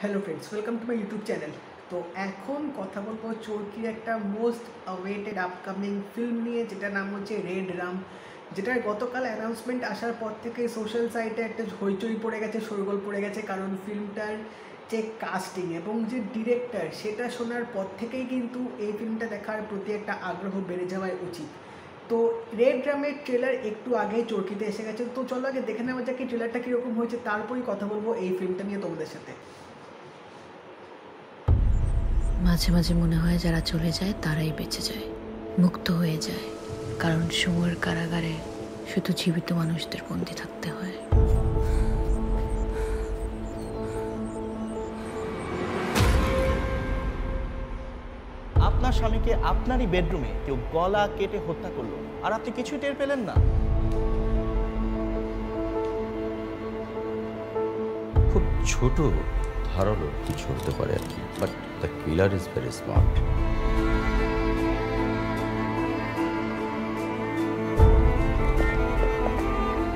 Hello friends, welcome to my YouTube channel. तो এখন কথা বলবো চরকির একটা মোস্ট অ্যাওয়েটেড আপকামিং ফিল্ম নিয়ে, যেটার নাম হচ্ছে রেড রাম। যেটার গতকাল অ্যানাউন্সমেন্ট আসার পর থেকে সোশ্যাল সাইটে একটা হইচই পড়ে গেছে, শোরগোল পড়ে গেছে, কারণ ফিল্মটার যে কাস্টিং এবং যে ডিরেক্টর সেটা শোনার পর থেকেই কিন্তু এই ফিল্মটা দেখার প্রতি একটা আগ্রহ বেড়ে যাওয়াই উচিত। তো রেড ড্রামের ট্রেলার একটু আগেই চরকিতে এসে গেছে, তো চলো আগে দেখে নেওয়া যাক এই ট্রেলারটা কীরকম হয়েছে, তারপরেই কথা বলবো এই ফিল্মটা নিয়ে তোমাদের সাথে। মাঝে মাঝে মনে হয় যারা চলে যায় তারাই বেঁচে যায়, মুক্ত হয়ে যায়, কারণ সময়ের কারাগারে শুধু জীবিত মানুষদের বন্দী থাকতে হয়। আপনার স্বামীকে আপনারই বেডরুমে কেউ গলা কেটে হত্যা করলো, আর আপনি কিছুই টের পেলেন না। খুব ছোট ধারালো কিছু হতে পারে আর কি, but the killer is very smart.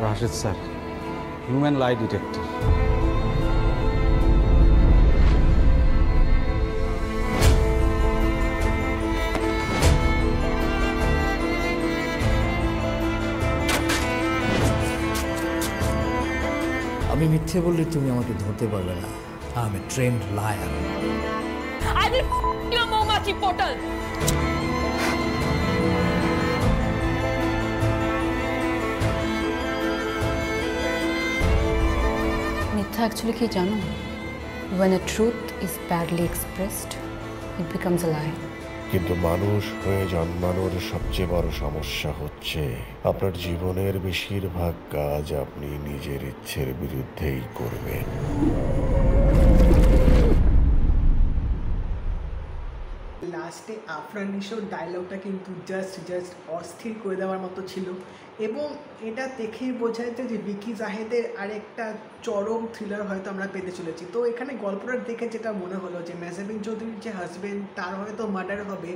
Rashed sir, human lie detector. আমি মিথ্যে বললে তুমি আমাকে ধরতে পারবে না। আমি trend liar. I will your Momachi portal. মিথ্যা অ্যাকচুয়ালি কি জানো? When a truth is badly expressed, it becomes a lie. কিন্তু মানুষ হয়ে জন্মানোর সবচেয়ে বড় সমস্যা হচ্ছে আপনার জীবনের বেশিরভাগ কাজ আপনি নিজের ইচ্ছের বিরুদ্ধেই করবেন। লাস্টে আফরান নিশোর ডায়লগটা কিন্তু জাস্ট অস্থির করে দেওয়ার মতো ছিল, এবং এটা দেখেই বোঝা যাচ্ছে যে ভিকি জাহেদের আরেকটা চরম থ্রিলার হয়তো আমরা পেতে চলেছি। তো এখানে গল্পটা দেখে যেটা মনে হলো যে মেহজাবিন চৌধুরীর যে হাজব্যান্ড তার হয়তো মার্ডার হবে,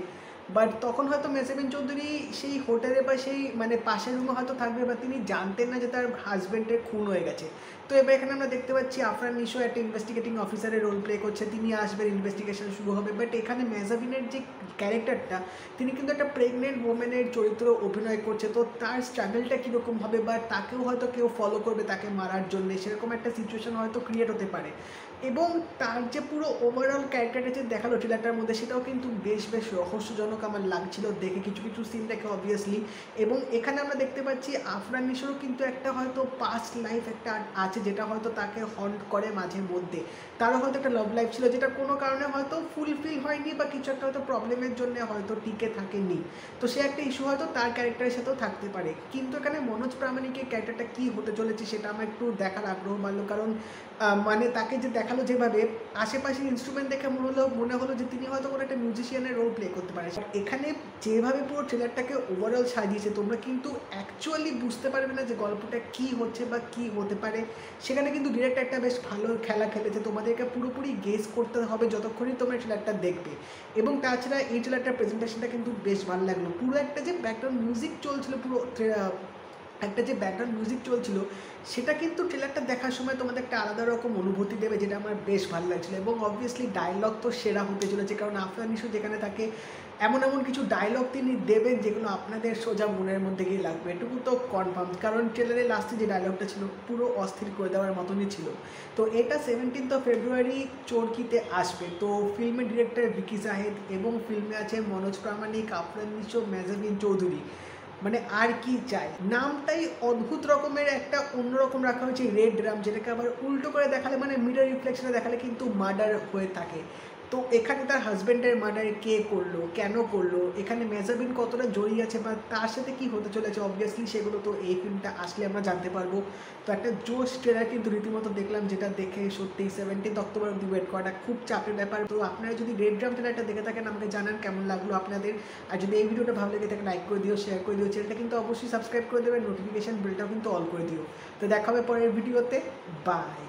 বাট তখন হয়তো মেহজাবিন চৌধুরী সেই হোটেলে বা সেই পাশের রুমে হয়তো থাকবে, বা তিনি জানতেন না যে তার হাজব্যান্ডের খুন হয়ে গেছে। তো এবার এখানে আমরা দেখতে পাচ্ছি আফরান নিশো একটা ইনভেস্টিগেটিং অফিসারের রোল প্লে করছে, তিনি আসবেন, ইনভেস্টিগেশন শুরু হবে। বাট এখানে মেহজাবিনের যে ক্যারেক্টারটা, তিনি কিন্তু একটা প্রেগনেন্ট ওমেনের চরিত্র অভিনয় করছে। তো তার স্ট্রাগলটা কীরকম হবে, বা তাকেও হয়তো কেউ ফলো করবে তাকে মারার জন্য, সেরকম একটা সিচুয়েশন হয়তো ক্রিয়েট হতে পারে। এবং তার যে পুরো ওভারঅল ক্যারেক্টারটা যে দেখালো ট্রেলারটার মধ্যে, সেটাও কিন্তু বেশ রহস্যজনক আমার লাগছিল দেখে, কিছু সিন দেখে অবভিয়াসলি। এবং এখানে আমরা দেখতে পাচ্ছি আফরান নিশোরও কিন্তু একটা হয়তো পাস্ট লাইফ একটা আছে, যেটা হয়তো তাকে হন্ট করে মাঝে মধ্যে। তারও হয়তো একটা লাভ লাইফ ছিল, যেটা কোনো কারণে হয়তো ফুলফিল হয়নি, বা কিছু একটা হয়তো প্রবলেমের জন্য হয়তো টিকে থাকেনি। তো সে একটা ইস্যু হয়তো তার ক্যারেক্টারের সাথেও থাকতে পারে। কিন্তু এখানে মনোজ প্রামাণিকের ক্যারেক্টারটা কী হতে চলেছে সেটা আমার একটু দেখার আগ্রহ বাড়লো, কারণ তাকে যে দেখালো যেভাবে, আশেপাশের ইনস্ট্রুমেন্ট দেখে মনে হলো যে তিনি হয়তো কোনো একটা মিউজিশিয়ানের রোল প্লে করতে পারে। এখানে যেভাবে পুরো ট্রেলারটাকে ওভারঅল সাজিয়েছে, তোমরা কিন্তু অ্যাকচুয়ালি বুঝতে পারবে না যে গল্পটা কী হচ্ছে বা কী হতে পারে। সেখানে কিন্তু ডিরেক্টর একটা বেশ ভালো খেলা খেলেছে, তোমাদেরকে পুরোপুরি গেস করতে হবে যতক্ষণই তোমরা ট্রেলারটা দেখবে। এবং তাছাড়া এই ট্রেলারটার প্রেজেন্টেশনটা কিন্তু বেশ ভালো লাগলো। পুরো একটা যে ব্যাকগ্রাউন্ড মিউজিক চলছিল, সেটা কিন্তু ট্রেলারটা দেখার সময় তোমাদের একটা আলাদা রকম অনুভূতি দেবে, যেটা আমার বেশ ভালো লাগছিলো। এবং অবভিয়াসলি ডায়লগ তো সেরা হতে চলেছে, কারণ আফরান নিশো যেখানে থাকে এমন কিছু ডায়লগ তিনি দেবেন যেগুলো আপনাদের সোজা মনের মধ্যে গিয়ে লাগবে, এটুকু তো কনফার্ম। কারণ ট্রেলারের লাস্টে যে ডায়লগটা ছিল পুরো অস্থির করে দেওয়ার মতনই ছিল। তো এটা 17 ফেব্রুয়ারি চরকিতে আসবে। তো ফিল্মের ডিরেক্টর ভিকি জাহেদ, এবং ফিল্মে আছে মনোজ প্রামাণিক, আফরান নিশো, মেহজাবিন চৌধুরী। আর কি চাই, নামটাই অদ্ভুত রকমের একটা অন্যরকম রাখা হয়েছে রেড ড্রাম, যেটাকে আবার উল্টো করে দেখালে মিরর রিফ্লেকশনে দেখালে কিন্তু মার্ডার হয়ে থাকে। তো এখানে তার হাজব্যান্ডের মার্ডার কে করলো, কেন করলো, এখানে মেহজাবিন কতটা জড়িয়ে আছে, বা তার সাথে কি হতে চলেছে, অবভিয়াসলি সেগুলো তো এই ফিল্মটা আসলে আমরা জানতে পারবো। তো একটা জোশ ট্রেলার কিন্তু রীতিমতো দেখলাম, যেটা দেখে সত্যি 17 অক্টোবর অব্দি ওয়েট করাটা খুব চাপের ব্যাপার। তো আপনারা যদি রেড ড্রাম ট্রেলারটা দেখে থাকেন আমাকে জানান কেমন লাগলো আপনাদের। আর যদি এই ভিডিওটা ভালো লেগে থাকে লাইক করে দিও, শেয়ার করে দিও, চ্যানেলটা কিন্তু অবশ্যই সাবস্ক্রাইব করে দেবেন, নোটিফিকেশন বেলটাও কিন্তু অল করে দিও। তো দেখা হবে পরের ভিডিওতে, বাই।